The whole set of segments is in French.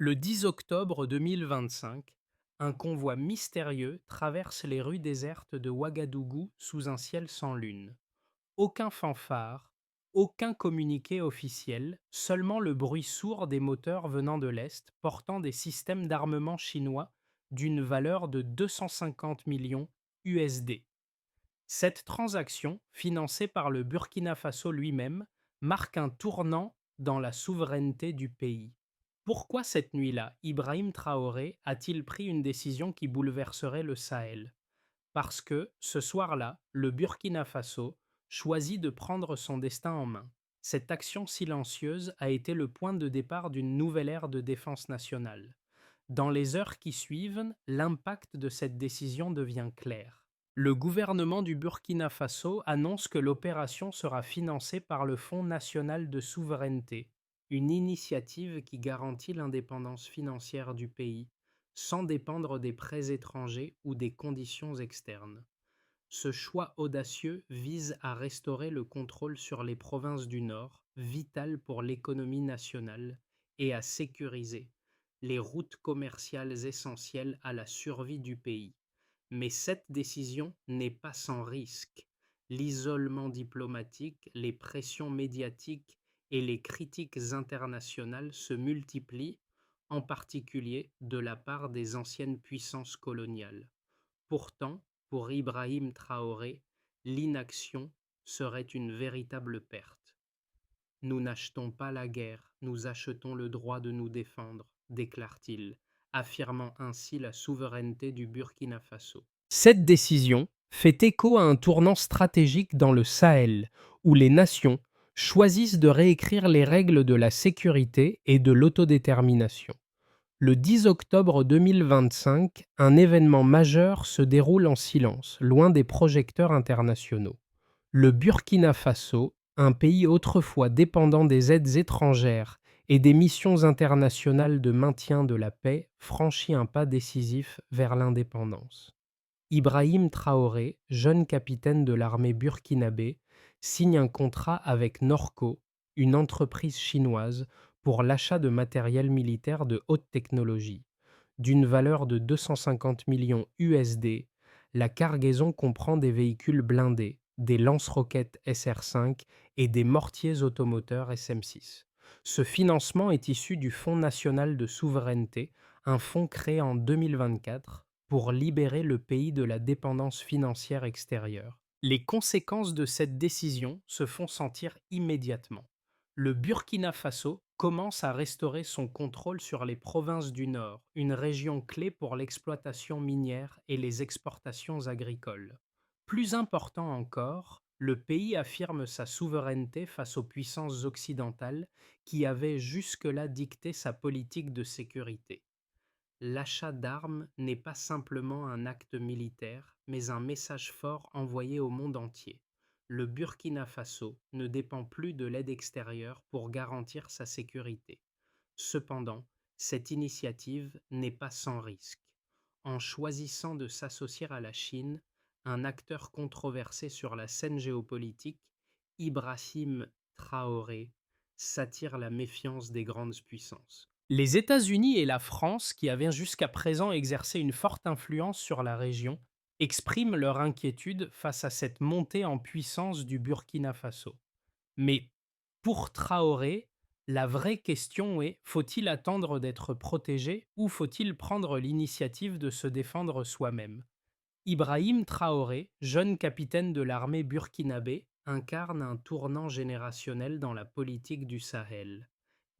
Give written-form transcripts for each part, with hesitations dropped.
Le 10 octobre 2025, un convoi mystérieux traverse les rues désertes de Ouagadougou sous un ciel sans lune. Aucun fanfare, aucun communiqué officiel, seulement le bruit sourd des moteurs venant de l'Est portant des systèmes d'armement chinois d'une valeur de 250 millions USD. Cette transaction, financée par le Burkina Faso lui-même, marque un tournant dans la souveraineté du pays. Pourquoi cette nuit-là, Ibrahim Traoré a-t-il pris une décision qui bouleverserait le Sahel? Parce que, ce soir-là, le Burkina Faso choisit de prendre son destin en main. Cette action silencieuse a été le point de départ d'une nouvelle ère de défense nationale. Dans les heures qui suivent, l'impact de cette décision devient clair. Le gouvernement du Burkina Faso annonce que l'opération sera financée par le Fonds national de souveraineté, une initiative qui garantit l'indépendance financière du pays, sans dépendre des prêts étrangers ou des conditions externes. Ce choix audacieux vise à restaurer le contrôle sur les provinces du Nord, vital pour l'économie nationale, et à sécuriser les routes commerciales essentielles à la survie du pays. Mais cette décision n'est pas sans risque. L'isolement diplomatique, les pressions médiatiques et les critiques internationales se multiplient, en particulier de la part des anciennes puissances coloniales. Pourtant, pour Ibrahim Traoré, l'inaction serait une véritable perte. Nous n'achetons pas la guerre, nous achetons le droit de nous défendre, déclare-t-il, affirmant ainsi la souveraineté du Burkina Faso. Cette décision fait écho à un tournant stratégique dans le Sahel, où les nations choisissent de réécrire les règles de la sécurité et de l'autodétermination. Le 10 octobre 2025, un événement majeur se déroule en silence, loin des projecteurs internationaux. Le Burkina Faso, un pays autrefois dépendant des aides étrangères et des missions internationales de maintien de la paix, franchit un pas décisif vers l'indépendance. Ibrahim Traoré, jeune capitaine de l'armée burkinabé, signe un contrat avec Norco, une entreprise chinoise, pour l'achat de matériel militaire de haute technologie. D'une valeur de 250 millions USD, la cargaison comprend des véhicules blindés, des lance-roquettes SR-5 et des mortiers automoteurs SM-6. Ce financement est issu du Fonds national de souveraineté, un fonds créé en 2024 pour libérer le pays de la dépendance financière extérieure. Les conséquences de cette décision se font sentir immédiatement. Le Burkina Faso commence à restaurer son contrôle sur les provinces du Nord, une région clé pour l'exploitation minière et les exportations agricoles. Plus important encore, le pays affirme sa souveraineté face aux puissances occidentales qui avaient jusque-là dicté sa politique de sécurité. L'achat d'armes n'est pas simplement un acte militaire, mais un message fort envoyé au monde entier. Le Burkina Faso ne dépend plus de l'aide extérieure pour garantir sa sécurité. Cependant, cette initiative n'est pas sans risque. En choisissant de s'associer à la Chine, un acteur controversé sur la scène géopolitique, Ibrahim Traoré s'attire la méfiance des grandes puissances. Les États-Unis et la France, qui avaient jusqu'à présent exercé une forte influence sur la région, expriment leur inquiétude face à cette montée en puissance du Burkina Faso. Mais pour Traoré, la vraie question est: faut-il attendre d'être protégé ou faut-il prendre l'initiative de se défendre soi-même? Ibrahim Traoré, jeune capitaine de l'armée burkinabé, incarne un tournant générationnel dans la politique du Sahel.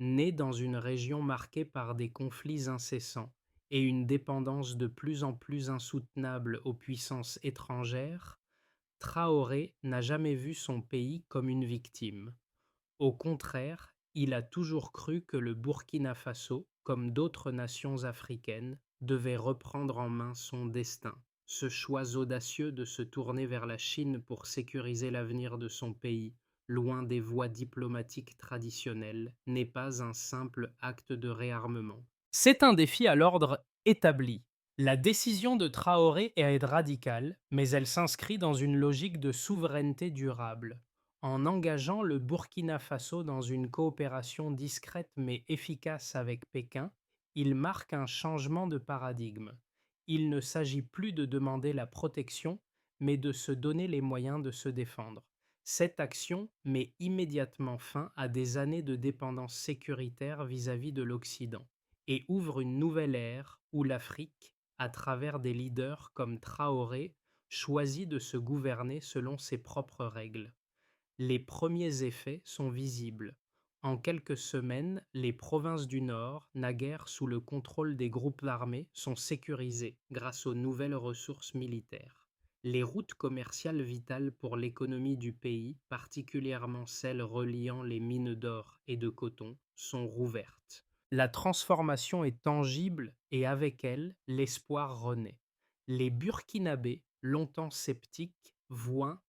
Né dans une région marquée par des conflits incessants et une dépendance de plus en plus insoutenable aux puissances étrangères, Traoré n'a jamais vu son pays comme une victime. Au contraire, il a toujours cru que le Burkina Faso, comme d'autres nations africaines, devait reprendre en main son destin. Ce choix audacieux de se tourner vers la Chine pour sécuriser l'avenir de son pays, loin des voies diplomatiques traditionnelles, n'est pas un simple acte de réarmement. C'est un défi à l'ordre établi. La décision de Traoré est radicale, mais elle s'inscrit dans une logique de souveraineté durable. En engageant le Burkina Faso dans une coopération discrète mais efficace avec Pékin, Il marque un changement de paradigme. Il ne s'agit plus de demander la protection, mais de se donner les moyens de se défendre. Cette action met immédiatement fin à des années de dépendance sécuritaire vis-à-vis de l'Occident et ouvre une nouvelle ère où l'Afrique, à travers des leaders comme Traoré, choisit de se gouverner selon ses propres règles. Les premiers effets sont visibles. En quelques semaines, les provinces du Nord, naguère sous le contrôle des groupes armés, sont sécurisées grâce aux nouvelles ressources militaires. Les routes commerciales vitales pour l'économie du pays, particulièrement celles reliant les mines d'or et de coton, sont rouvertes. La transformation est tangible et avec elle, l'espoir renaît. Les Burkinabés, longtemps sceptiques, voient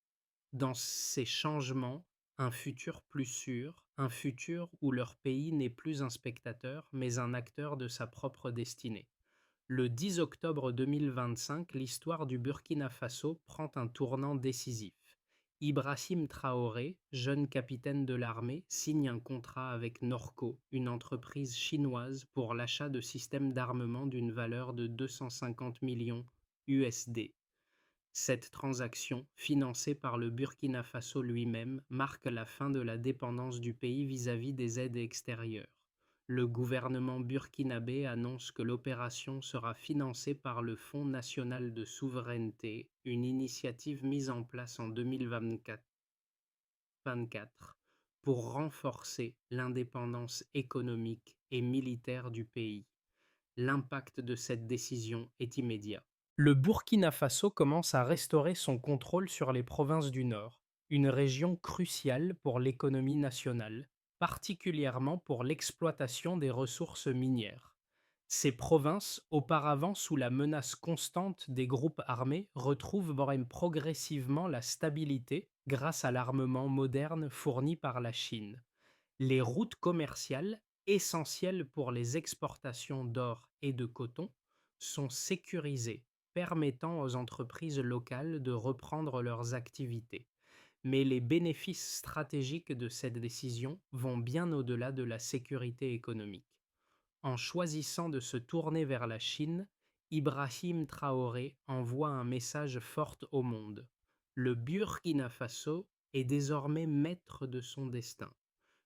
dans ces changements un futur plus sûr, un futur où leur pays n'est plus un spectateur, mais un acteur de sa propre destinée. Le 10 octobre 2025, l'histoire du Burkina Faso prend un tournant décisif. Ibrahim Traoré, jeune capitaine de l'armée, signe un contrat avec Norco, une entreprise chinoise, pour l'achat de systèmes d'armement d'une valeur de 250 millions USD. Cette transaction, financée par le Burkina Faso lui-même, marque la fin de la dépendance du pays vis-à-vis des aides extérieures. Le gouvernement burkinabé annonce que l'opération sera financée par le Fonds national de souveraineté, une initiative mise en place en 2024 pour renforcer l'indépendance économique et militaire du pays. L'impact de cette décision est immédiat. Le Burkina Faso commence à restaurer son contrôle sur les provinces du Nord, une région cruciale pour l'économie nationale, particulièrement pour l'exploitation des ressources minières. Ces provinces, auparavant sous la menace constante des groupes armés, retrouvent même progressivement la stabilité grâce à l'armement moderne fourni par la Chine. Les routes commerciales, essentielles pour les exportations d'or et de coton, sont sécurisées, permettant aux entreprises locales de reprendre leurs activités. Mais les bénéfices stratégiques de cette décision vont bien au-delà de la sécurité économique. En choisissant de se tourner vers la Chine, Ibrahim Traoré envoie un message fort au monde. Le Burkina Faso est désormais maître de son destin.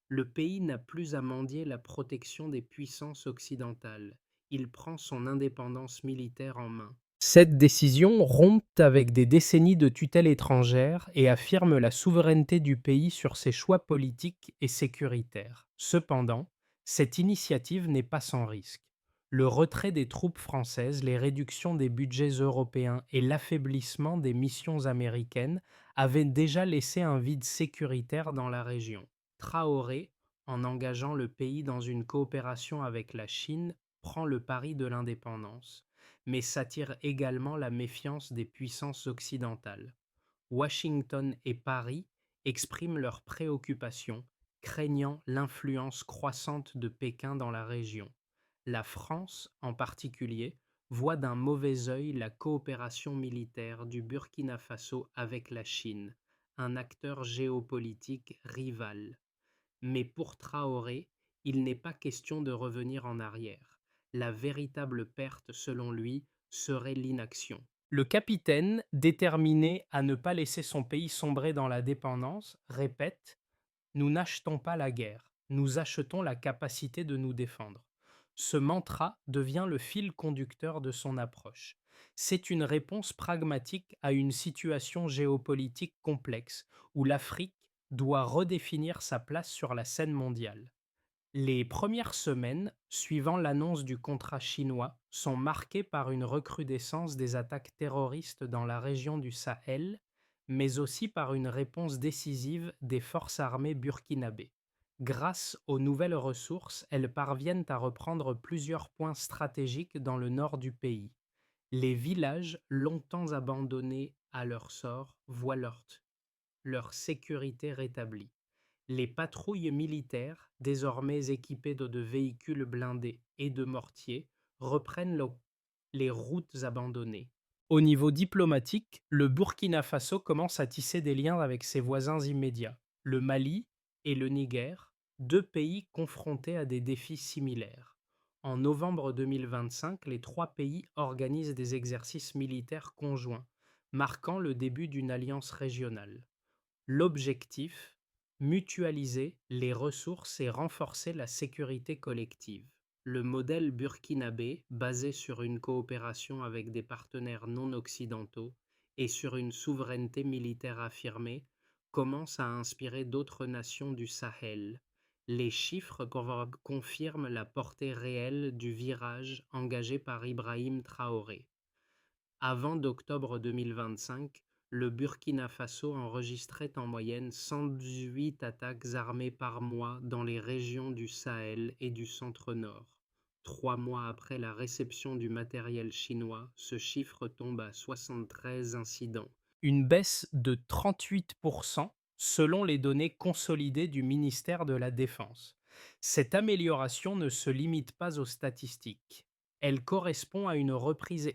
Le pays n'a plus à mendier la protection des puissances occidentales. Il prend son indépendance militaire en main. Cette décision rompt avec des décennies de tutelle étrangère et affirme la souveraineté du pays sur ses choix politiques et sécuritaires. Cependant, cette initiative n'est pas sans risque. Le retrait des troupes françaises, les réductions des budgets européens et l'affaiblissement des missions américaines avaient déjà laissé un vide sécuritaire dans la région. Traoré, en engageant le pays dans une coopération avec la Chine, prend le pari de l'indépendance, mais s'attire également la méfiance des puissances occidentales. Washington et Paris expriment leurs préoccupations, craignant l'influence croissante de Pékin dans la région. La France, en particulier, voit d'un mauvais œil la coopération militaire du Burkina Faso avec la Chine, un acteur géopolitique rival. Mais pour Traoré, il n'est pas question de revenir en arrière. La véritable perte, selon lui, serait l'inaction. Le capitaine, déterminé à ne pas laisser son pays sombrer dans la dépendance, répète: nous n'achetons pas la guerre, nous achetons la capacité de nous défendre. Ce mantra devient le fil conducteur de son approche. C'est une réponse pragmatique à une situation géopolitique complexe où l'Afrique doit redéfinir sa place sur la scène mondiale. Les premières semaines suivant l'annonce du contrat chinois sont marquées par une recrudescence des attaques terroristes dans la région du Sahel, mais aussi par une réponse décisive des forces armées burkinabées. Grâce aux nouvelles ressources, elles parviennent à reprendre plusieurs points stratégiques dans le nord du pays. Les villages, longtemps abandonnés à leur sort, voient leur sécurité rétablie. Les patrouilles militaires, désormais équipées de véhicules blindés et de mortiers, reprennent les routes abandonnées. Au niveau diplomatique, le Burkina Faso commence à tisser des liens avec ses voisins immédiats, le Mali et le Niger, deux pays confrontés à des défis similaires. En novembre 2025, les trois pays organisent des exercices militaires conjoints, marquant le début d'une alliance régionale. L'objectif, mutualiser les ressources et renforcer la sécurité collective. Le modèle burkinabé, basé sur une coopération avec des partenaires non occidentaux et sur une souveraineté militaire affirmée, commence à inspirer d'autres nations du Sahel. Les chiffres confirment la portée réelle du virage engagé par Ibrahim Traoré. Avant d'octobre 2025, le Burkina Faso enregistrait en moyenne 118 attaques armées par mois dans les régions du Sahel et du centre-nord. 3 mois après la réception du matériel chinois, ce chiffre tombe à 73 incidents. Une baisse de 38% selon les données consolidées du ministère de la Défense. Cette amélioration ne se limite pas aux statistiques. Elle correspond à une reprise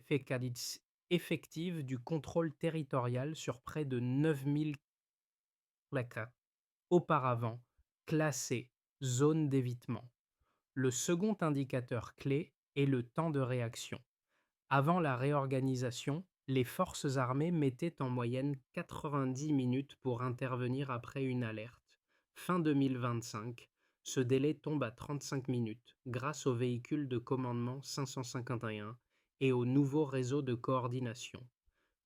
effective du contrôle territorial sur près de 9000 km, auparavant classés zone d'évitement. Le second indicateur clé est le temps de réaction. Avant la réorganisation, les forces armées mettaient en moyenne 90 minutes pour intervenir après une alerte. Fin 2025, ce délai tombe à 35 minutes grâce au véhicule de commandement 551 et au nouveau réseau de coordination.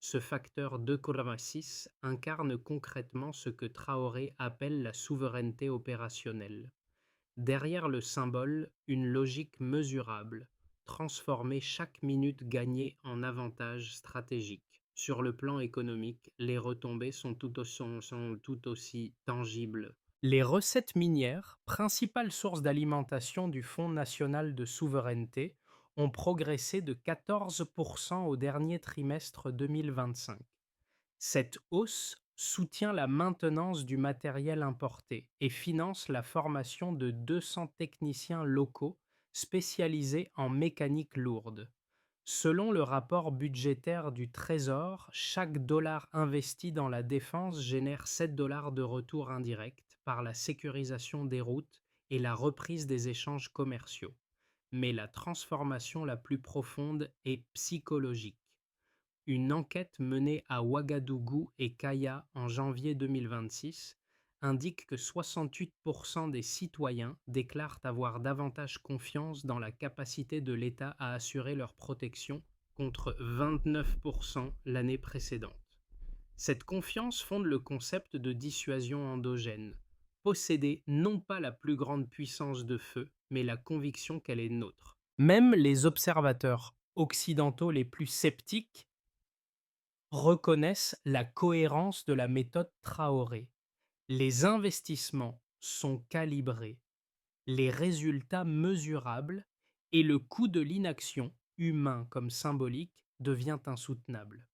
Ce facteur 2,6 incarne concrètement ce que Traoré appelle la souveraineté opérationnelle. Derrière le symbole, une logique mesurable, transformer chaque minute gagnée en avantage stratégique. Sur le plan économique, les retombées sont tout aussi tangibles. Les recettes minières, principale source d'alimentation du Fonds national de souveraineté, ont progressé de 14% au dernier trimestre 2025. Cette hausse soutient la maintenance du matériel importé et finance la formation de 200 techniciens locaux spécialisés en mécanique lourde. Selon le rapport budgétaire du Trésor, chaque dollar investi dans la défense génère 7 dollars de retour indirect par la sécurisation des routes et la reprise des échanges commerciaux. Mais la transformation la plus profonde est psychologique. Une enquête menée à Ouagadougou et Kaya en janvier 2026 indique que 68% des citoyens déclarent avoir davantage confiance dans la capacité de l'État à assurer leur protection contre 29% l'année précédente. Cette confiance fonde le concept de dissuasion endogène, posséder non pas la plus grande puissance de feu, mais la conviction qu'elle est nôtre. Même les observateurs occidentaux les plus sceptiques reconnaissent la cohérence de la méthode Traoré. Les investissements sont calibrés, les résultats mesurables et le coût de l'inaction, humain comme symbolique, devient insoutenable.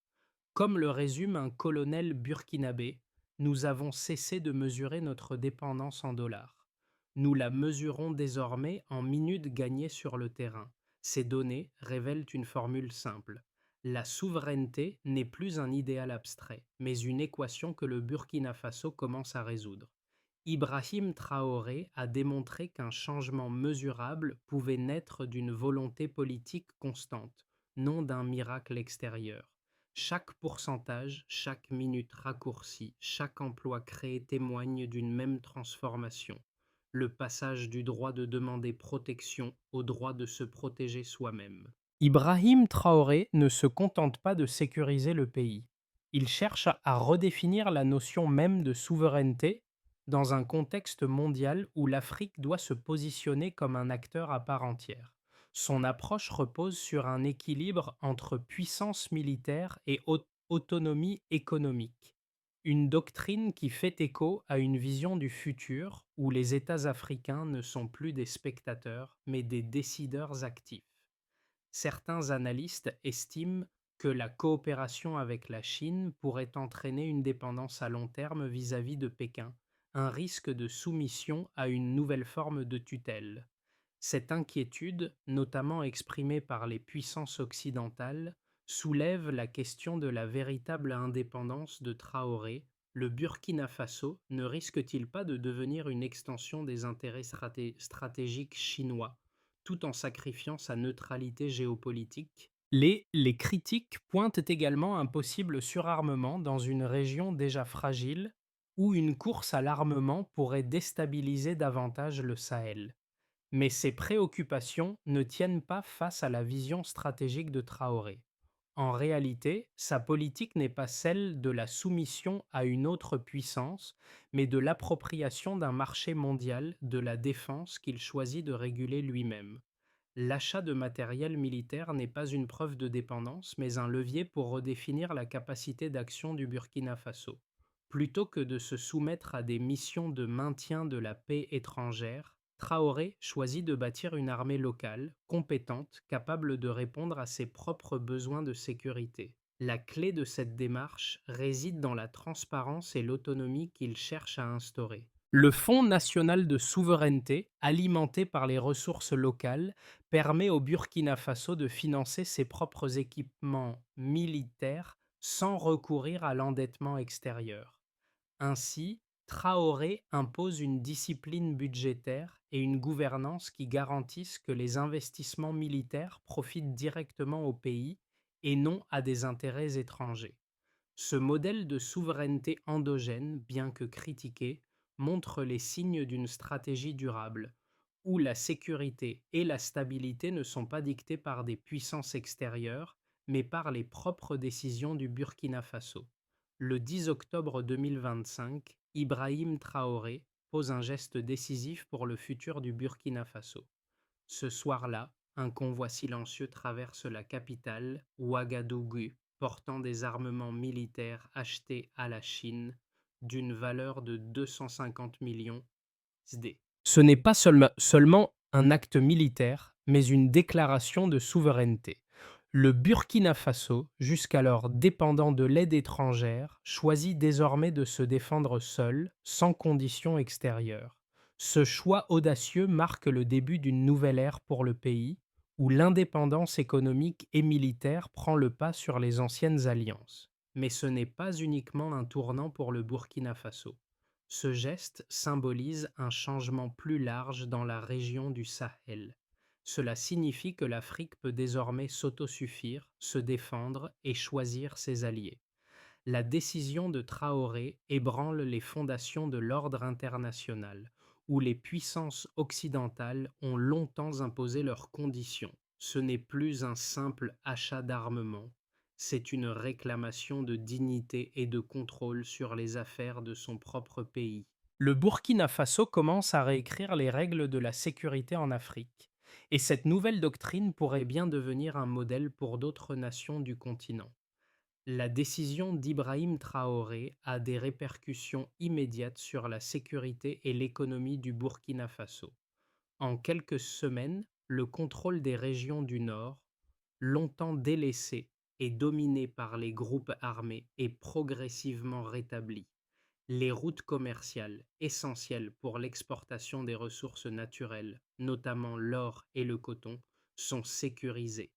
Comme le résume un colonel burkinabé, nous avons cessé de mesurer notre dépendance en dollars. Nous la mesurons désormais en minutes gagnées sur le terrain. Ces données révèlent une formule simple. La souveraineté n'est plus un idéal abstrait, mais une équation que le Burkina Faso commence à résoudre. Ibrahim Traoré a démontré qu'un changement mesurable pouvait naître d'une volonté politique constante, non d'un miracle extérieur. Chaque pourcentage, chaque minute raccourcie, chaque emploi créé témoigne d'une même transformation, le passage du droit de demander protection au droit de se protéger soi-même. Ibrahim Traoré ne se contente pas de sécuriser le pays. Il cherche à redéfinir la notion même de souveraineté dans un contexte mondial où l'Afrique doit se positionner comme un acteur à part entière. Son approche repose sur un équilibre entre puissance militaire et autonomie économique. Une doctrine qui fait écho à une vision du futur où les États africains ne sont plus des spectateurs mais des décideurs actifs. Certains analystes estiment que la coopération avec la Chine pourrait entraîner une dépendance à long terme vis-à-vis de Pékin, un risque de soumission à une nouvelle forme de tutelle. Cette inquiétude, notamment exprimée par les puissances occidentales, soulève la question de la véritable indépendance de Traoré. Le Burkina Faso ne risque-t-il pas de devenir une extension des intérêts stratégiques chinois, tout en sacrifiant sa neutralité géopolitique. Les critiques pointent également un possible surarmement dans une région déjà fragile où une course à l'armement pourrait déstabiliser davantage le Sahel. Mais ces préoccupations ne tiennent pas face à la vision stratégique de Traoré. En réalité, sa politique n'est pas celle de la soumission à une autre puissance, mais de l'appropriation d'un marché mondial de la défense qu'il choisit de réguler lui-même. L'achat de matériel militaire n'est pas une preuve de dépendance, mais un levier pour redéfinir la capacité d'action du Burkina Faso. Plutôt que de se soumettre à des missions de maintien de la paix étrangère, Traoré choisit de bâtir une armée locale, compétente, capable de répondre à ses propres besoins de sécurité. La clé de cette démarche réside dans la transparence et l'autonomie qu'il cherche à instaurer. Le Fonds national de souveraineté, alimenté par les ressources locales, permet au Burkina Faso de financer ses propres équipements militaires sans recourir à l'endettement extérieur. Ainsi, Traoré impose une discipline budgétaire et une gouvernance qui garantissent que les investissements militaires profitent directement au pays et non à des intérêts étrangers. Ce modèle de souveraineté endogène, bien que critiqué, montre les signes d'une stratégie durable, où la sécurité et la stabilité ne sont pas dictées par des puissances extérieures, mais par les propres décisions du Burkina Faso. Le 10 octobre 2025, Ibrahim Traoré pose un geste décisif pour le futur du Burkina Faso. Ce soir-là, un convoi silencieux traverse la capitale, Ouagadougou, portant des armements militaires achetés à la Chine d'une valeur de 250 millions USD. Ce n'est pas seulement un acte militaire, mais une déclaration de souveraineté. Le Burkina Faso, jusqu'alors dépendant de l'aide étrangère, choisit désormais de se défendre seul, sans conditions extérieures. Ce choix audacieux marque le début d'une nouvelle ère pour le pays, où l'indépendance économique et militaire prend le pas sur les anciennes alliances. Mais ce n'est pas uniquement un tournant pour le Burkina Faso. Ce geste symbolise un changement plus large dans la région du Sahel. Cela signifie que l'Afrique peut désormais s'autosuffire, se défendre et choisir ses alliés. La décision de Traoré ébranle les fondations de l'ordre international, où les puissances occidentales ont longtemps imposé leurs conditions. Ce n'est plus un simple achat d'armement, c'est une réclamation de dignité et de contrôle sur les affaires de son propre pays. Le Burkina Faso commence à réécrire les règles de la sécurité en Afrique, et cette nouvelle doctrine pourrait bien devenir un modèle pour d'autres nations du continent. La décision d'Ibrahim Traoré a des répercussions immédiates sur la sécurité et l'économie du Burkina Faso. En quelques semaines, le contrôle des régions du Nord, longtemps délaissées et dominées par les groupes armés, est progressivement rétabli. Les routes commerciales, essentielles pour l'exportation des ressources naturelles, notamment l'or et le coton, sont sécurisées.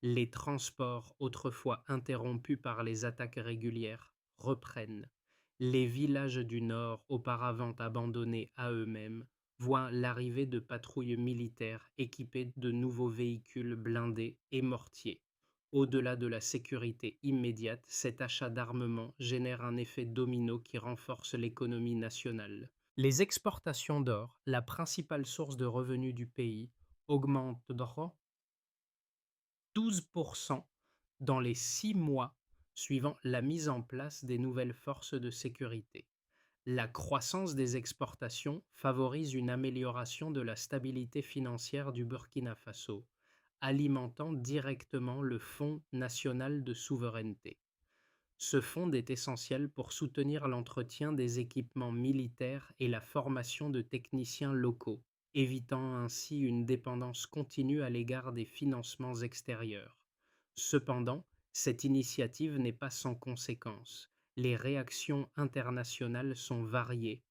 Les transports, autrefois interrompus par les attaques régulières, reprennent. Les villages du Nord, auparavant abandonnés à eux-mêmes, voient l'arrivée de patrouilles militaires équipées de nouveaux véhicules blindés et mortiers. Au-delà de la sécurité immédiate, cet achat d'armement génère un effet domino qui renforce l'économie nationale. Les exportations d'or, la principale source de revenus du pays, augmentent de 12% dans les 6 mois suivant la mise en place des nouvelles forces de sécurité. La croissance des exportations favorise une amélioration de la stabilité financière du Burkina Faso, alimentant directement le Fonds national de souveraineté. Ce fonds est essentiel pour soutenir l'entretien des équipements militaires et la formation de techniciens locaux, évitant ainsi une dépendance continue à l'égard des financements extérieurs. Cependant, cette initiative n'est pas sans conséquences. Les réactions internationales sont variées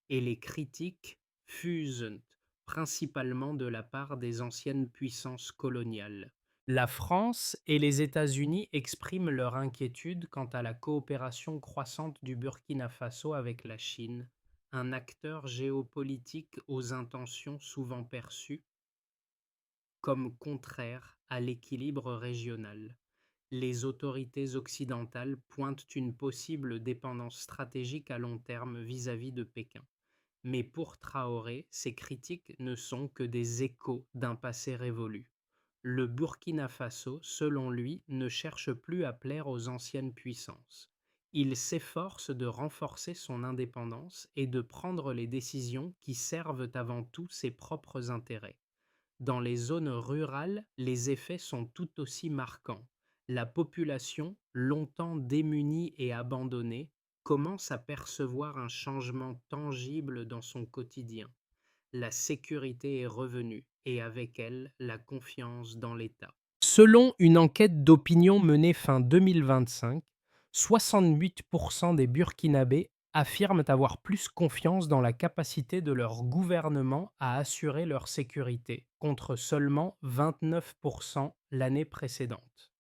et les critiques fusent principalement de la part des anciennes puissances coloniales. La France et les États-Unis expriment leur inquiétude quant à la coopération croissante du Burkina Faso avec la Chine, un acteur géopolitique aux intentions souvent perçues comme contraire à l'équilibre régional. Les autorités occidentales pointent une possible dépendance stratégique à long terme vis-à-vis de Pékin. Mais pour Traoré, ces critiques ne sont que des échos d'un passé révolu. Le Burkina Faso, selon lui, ne cherche plus à plaire aux anciennes puissances. Il s'efforce de renforcer son indépendance et de prendre les décisions qui servent avant tout ses propres intérêts. Dans les zones rurales, les effets sont tout aussi marquants. La population, longtemps démunie et abandonnée, commence à percevoir un changement tangible dans son quotidien. La sécurité est revenue et avec elle la confiance dans l'État. Selon une enquête d'opinion menée fin 2025, 68% des Burkinabés affirment avoir plus confiance dans la capacité de leur gouvernement à assurer leur sécurité, contre seulement 29% l'année précédente.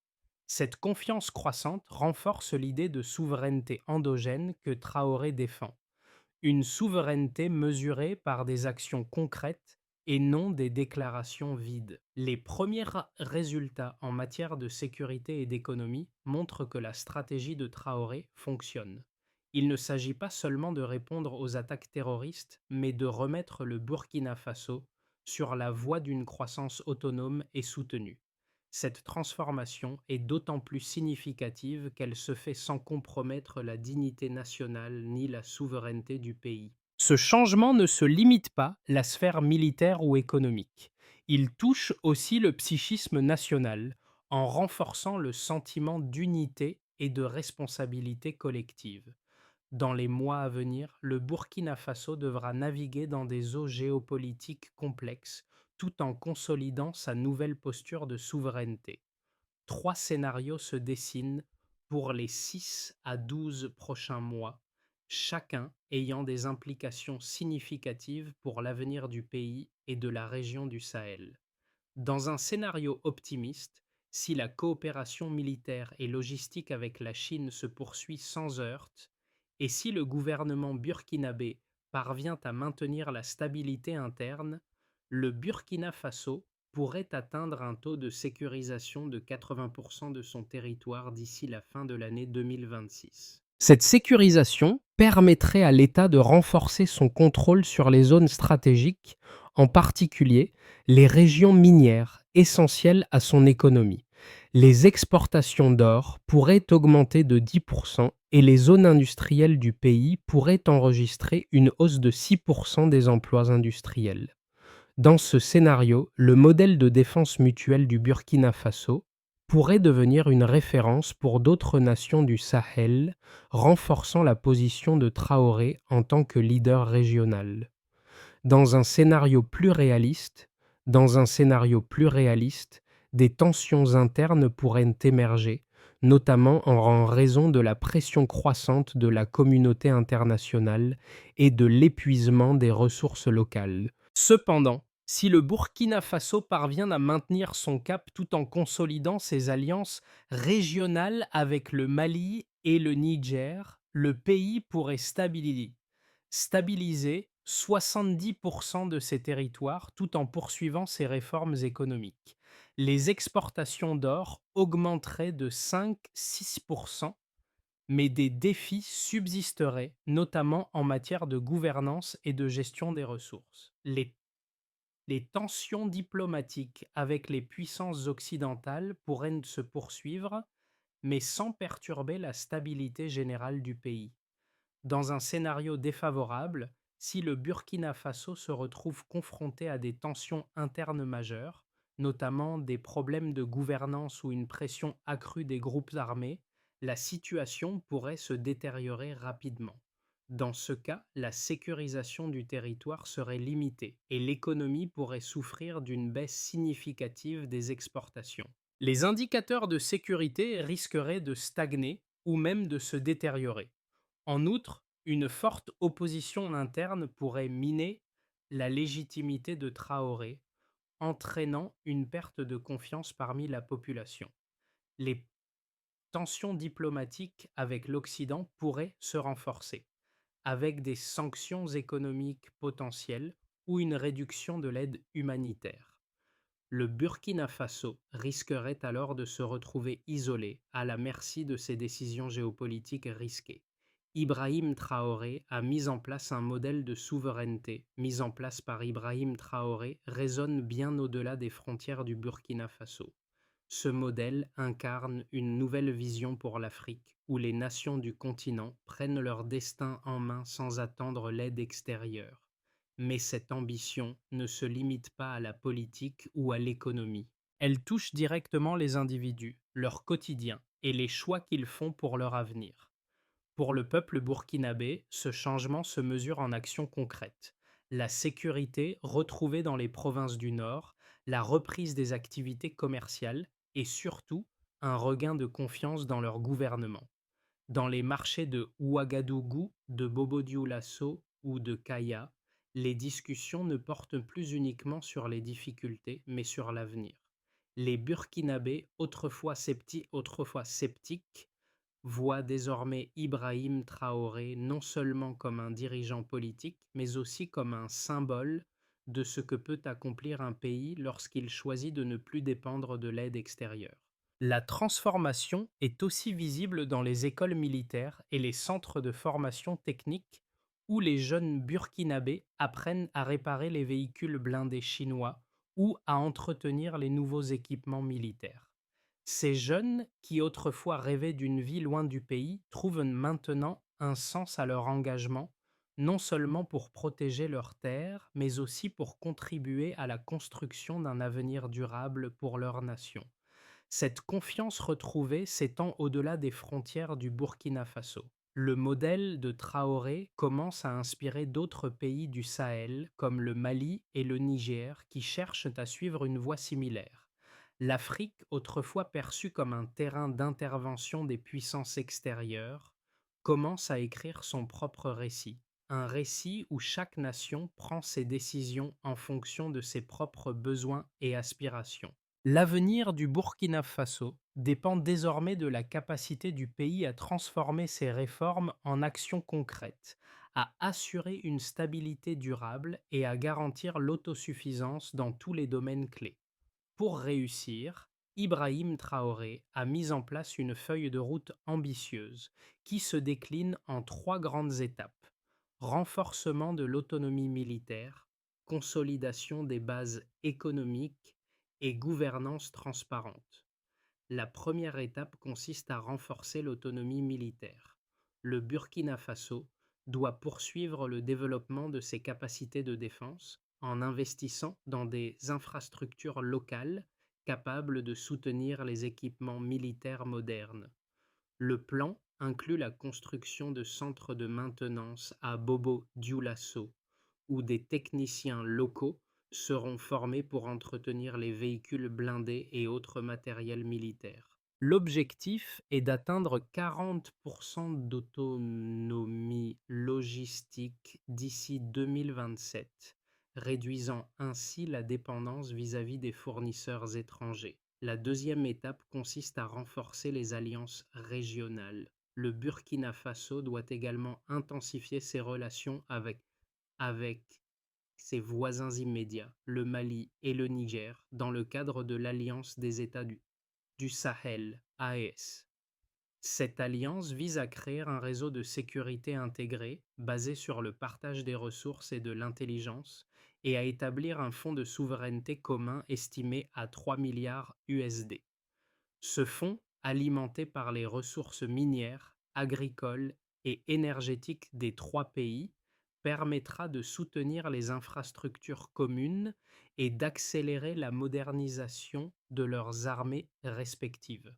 Cette confiance croissante renforce l'idée de souveraineté endogène que Traoré défend, une souveraineté mesurée par des actions concrètes et non des déclarations vides. Les premiers résultats en matière de sécurité et d'économie montrent que la stratégie de Traoré fonctionne. Il ne s'agit pas seulement de répondre aux attaques terroristes, mais de remettre le Burkina Faso sur la voie d'une croissance autonome et soutenue. Cette transformation est d'autant plus significative qu'elle se fait sans compromettre la dignité nationale ni la souveraineté du pays. Ce changement ne se limite pas à la sphère militaire ou économique. Il touche aussi le psychisme national en renforçant le sentiment d'unité et de responsabilité collective. Dans les mois à venir, le Burkina Faso devra naviguer dans des eaux géopolitiques complexes tout en consolidant sa nouvelle posture de souveraineté. Trois scénarios se dessinent pour les 6 à 12 prochains mois, chacun ayant des implications significatives pour l'avenir du pays et de la région du Sahel. Dans un scénario optimiste, si la coopération militaire et logistique avec la Chine se poursuit sans heurts, et si le gouvernement burkinabé parvient à maintenir la stabilité interne, le Burkina Faso pourrait atteindre un taux de sécurisation de 80% de son territoire d'ici la fin de l'année 2026. Cette sécurisation permettrait à l'État de renforcer son contrôle sur les zones stratégiques, en particulier les régions minières essentielles à son économie. Les exportations d'or pourraient augmenter de 10% et les zones industrielles du pays pourraient enregistrer une hausse de 6% des emplois industriels. Dans ce scénario, le modèle de défense mutuelle du Burkina Faso pourrait devenir une référence pour d'autres nations du Sahel, renforçant la position de Traoré en tant que leader régional. Dans un scénario plus réaliste, dans un scénario plus réaliste, des tensions internes pourraient émerger, notamment en raison de la pression croissante de la communauté internationale et de l'épuisement des ressources locales. Cependant, si le Burkina Faso parvient à maintenir son cap tout en consolidant ses alliances régionales avec le Mali et le Niger, le pays pourrait stabiliser 70% de ses territoires tout en poursuivant ses réformes économiques. Les exportations d'or augmenteraient de 5-6%, mais des défis subsisteraient, notamment en matière de gouvernance et de gestion des ressources. Les tensions diplomatiques avec les puissances occidentales pourraient se poursuivre, mais sans perturber la stabilité générale du pays. Dans un scénario défavorable, si le Burkina Faso se retrouve confronté à des tensions internes majeures, notamment des problèmes de gouvernance ou une pression accrue des groupes armés, la situation pourrait se détériorer rapidement. Dans ce cas, la sécurisation du territoire serait limitée et l'économie pourrait souffrir d'une baisse significative des exportations. Les indicateurs de sécurité risqueraient de stagner ou même de se détériorer. En outre, une forte opposition interne pourrait miner la légitimité de Traoré, entraînant une perte de confiance parmi la population. Les tensions diplomatiques avec l'Occident pourraient se renforcer, avec des sanctions économiques potentielles ou une réduction de l'aide humanitaire. Le Burkina Faso risquerait alors de se retrouver isolé, à la merci de ses décisions géopolitiques risquées. Ibrahim Traoré a mis en place un modèle de souveraineté, mis en place par Ibrahim Traoré, résonne bien au-delà des frontières du Burkina Faso. Ce modèle incarne une nouvelle vision pour l'Afrique, où les nations du continent prennent leur destin en main sans attendre l'aide extérieure. Mais cette ambition ne se limite pas à la politique ou à l'économie. Elle touche directement les individus, leur quotidien et les choix qu'ils font pour leur avenir. Pour le peuple burkinabé, ce changement se mesure en actions concrètes. La sécurité retrouvée dans les provinces du Nord, la reprise des activités commerciales et surtout un regain de confiance dans leur gouvernement. Dans les marchés de Ouagadougou, de Bobo-Dioulasso ou de Kaya, les discussions ne portent plus uniquement sur les difficultés, mais sur l'avenir. Les Burkinabés, autrefois sceptiques, voit désormais Ibrahim Traoré non seulement comme un dirigeant politique, mais aussi comme un symbole de ce que peut accomplir un pays lorsqu'il choisit de ne plus dépendre de l'aide extérieure. La transformation est aussi visible dans les écoles militaires et les centres de formation technique où les jeunes burkinabés apprennent à réparer les véhicules blindés chinois ou à entretenir les nouveaux équipements militaires. Ces jeunes, qui autrefois rêvaient d'une vie loin du pays, trouvent maintenant un sens à leur engagement, non seulement pour protéger leurs terres, mais aussi pour contribuer à la construction d'un avenir durable pour leur nation. Cette confiance retrouvée s'étend au-delà des frontières du Burkina Faso. Le modèle de Traoré commence à inspirer d'autres pays du Sahel, comme le Mali et le Niger, qui cherchent à suivre une voie similaire. L'Afrique, autrefois perçue comme un terrain d'intervention des puissances extérieures, commence à écrire son propre récit. Un récit où chaque nation prend ses décisions en fonction de ses propres besoins et aspirations. L'avenir du Burkina Faso dépend désormais de la capacité du pays à transformer ses réformes en actions concrètes, à assurer une stabilité durable et à garantir l'autosuffisance dans tous les domaines clés. Pour réussir, Ibrahim Traoré a mis en place une feuille de route ambitieuse qui se décline en trois grandes étapes: renforcement de l'autonomie militaire, consolidation des bases économiques et gouvernance transparente. La première étape consiste à renforcer l'autonomie militaire. Le Burkina Faso doit poursuivre le développement de ses capacités de défense en investissant dans des infrastructures locales capables de soutenir les équipements militaires modernes. Le plan inclut la construction de centres de maintenance à Bobo-Dioulasso, où des techniciens locaux seront formés pour entretenir les véhicules blindés et autres matériels militaires. L'objectif est d'atteindre 40% d'autonomie logistique d'ici 2027, réduisant ainsi la dépendance vis-à-vis des fournisseurs étrangers. La deuxième étape consiste à renforcer les alliances régionales. Le Burkina Faso doit également intensifier ses relations avec ses voisins immédiats, le Mali et le Niger, dans le cadre de l'Alliance des États du Sahel, AES. Cette alliance vise à créer un réseau de sécurité intégré, basé sur le partage des ressources et de l'intelligence, et à établir un fonds de souveraineté commun estimé à 3 milliards USD. Ce fonds, alimenté par les ressources minières, agricoles et énergétiques des trois pays, permettra de soutenir les infrastructures communes et d'accélérer la modernisation de leurs armées respectives.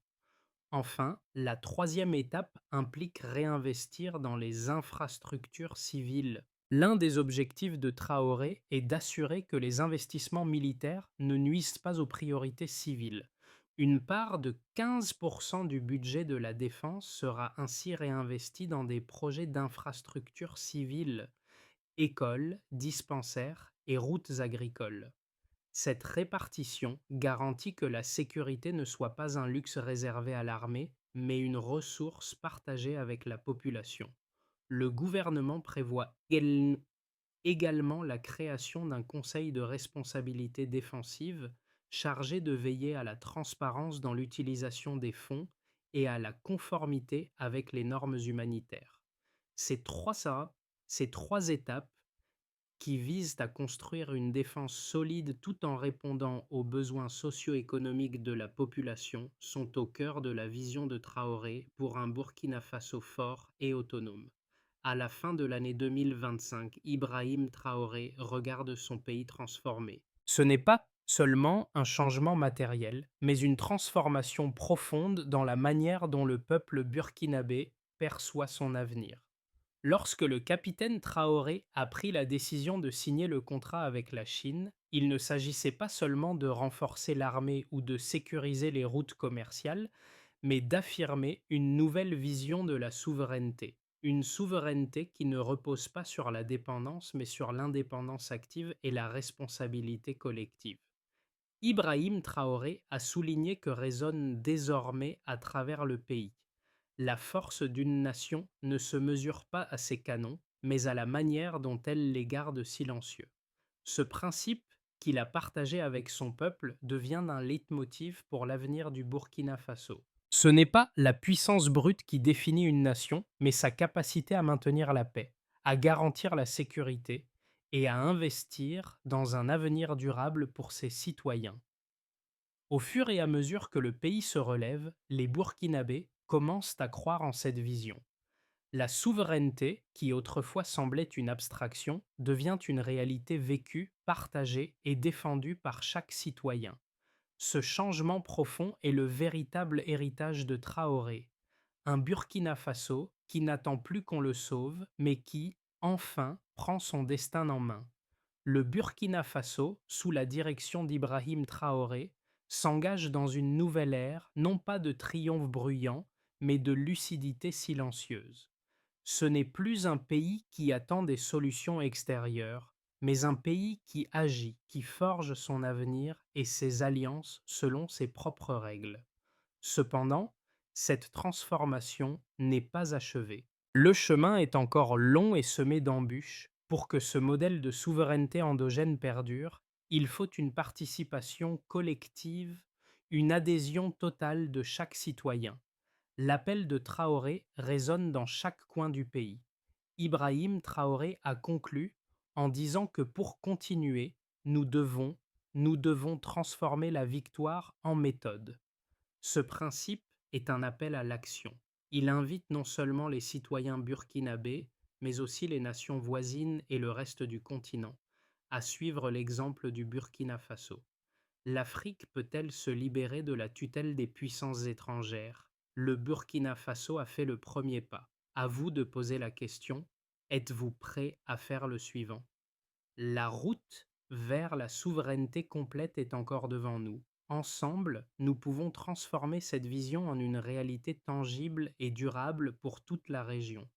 Enfin, la troisième étape implique réinvestir dans les infrastructures civiles. L'un des objectifs de Traoré est d'assurer que les investissements militaires ne nuisent pas aux priorités civiles. Une part de 15% du budget de la défense sera ainsi réinvestie dans des projets d'infrastructures civiles, écoles, dispensaires et routes agricoles. Cette répartition garantit que la sécurité ne soit pas un luxe réservé à l'armée, mais une ressource partagée avec la population. Le gouvernement prévoit également la création d'un conseil de responsabilité défensive chargé de veiller à la transparence dans l'utilisation des fonds et à la conformité avec les normes humanitaires. Ces trois étapes qui visent à construire une défense solide tout en répondant aux besoins socio-économiques de la population sont au cœur de la vision de Traoré pour un Burkina Faso fort et autonome. À la fin de l'année 2025, Ibrahim Traoré regarde son pays transformé. Ce n'est pas seulement un changement matériel, mais une transformation profonde dans la manière dont le peuple burkinabé perçoit son avenir. Lorsque le capitaine Traoré a pris la décision de signer le contrat avec la Chine, il ne s'agissait pas seulement de renforcer l'armée ou de sécuriser les routes commerciales, mais d'affirmer une nouvelle vision de la souveraineté. Une souveraineté qui ne repose pas sur la dépendance, mais sur l'indépendance active et la responsabilité collective. Ibrahim Traoré a souligné que résonne désormais à travers le pays. La force d'une nation ne se mesure pas à ses canons, mais à la manière dont elle les garde silencieux. Ce principe, qu'il a partagé avec son peuple, devient un leitmotiv pour l'avenir du Burkina Faso. Ce n'est pas la puissance brute qui définit une nation, mais sa capacité à maintenir la paix, à garantir la sécurité et à investir dans un avenir durable pour ses citoyens. Au fur et à mesure que le pays se relève, les Burkinabés commencent à croire en cette vision. La souveraineté, qui autrefois semblait une abstraction, devient une réalité vécue, partagée et défendue par chaque citoyen. Ce changement profond est le véritable héritage de Traoré, un Burkina Faso qui n'attend plus qu'on le sauve, mais qui, enfin, prend son destin en main. Le Burkina Faso, sous la direction d'Ibrahim Traoré, s'engage dans une nouvelle ère, non pas de triomphe bruyant, mais de lucidité silencieuse. Ce n'est plus un pays qui attend des solutions extérieures, mais un pays qui agit, qui forge son avenir et ses alliances selon ses propres règles. Cependant, cette transformation n'est pas achevée. Le chemin est encore long et semé d'embûches. Pour que ce modèle de souveraineté endogène perdure, il faut une participation collective, une adhésion totale de chaque citoyen. L'appel de Traoré résonne dans chaque coin du pays. Ibrahim Traoré a conclu en disant que pour continuer, nous devons, nous devons transformer la victoire en méthode. Ce principe est un appel à l'action. Il invite non seulement les citoyens burkinabés, mais aussi les nations voisines et le reste du continent, à suivre l'exemple du Burkina Faso. L'Afrique peut-elle se libérer de la tutelle des puissances étrangères? Le Burkina Faso a fait le premier pas. À vous de poser la question, êtes-vous prêt à faire le suivant? La route vers la souveraineté complète est encore devant nous. Ensemble, nous pouvons transformer cette vision en une réalité tangible et durable pour toute la région.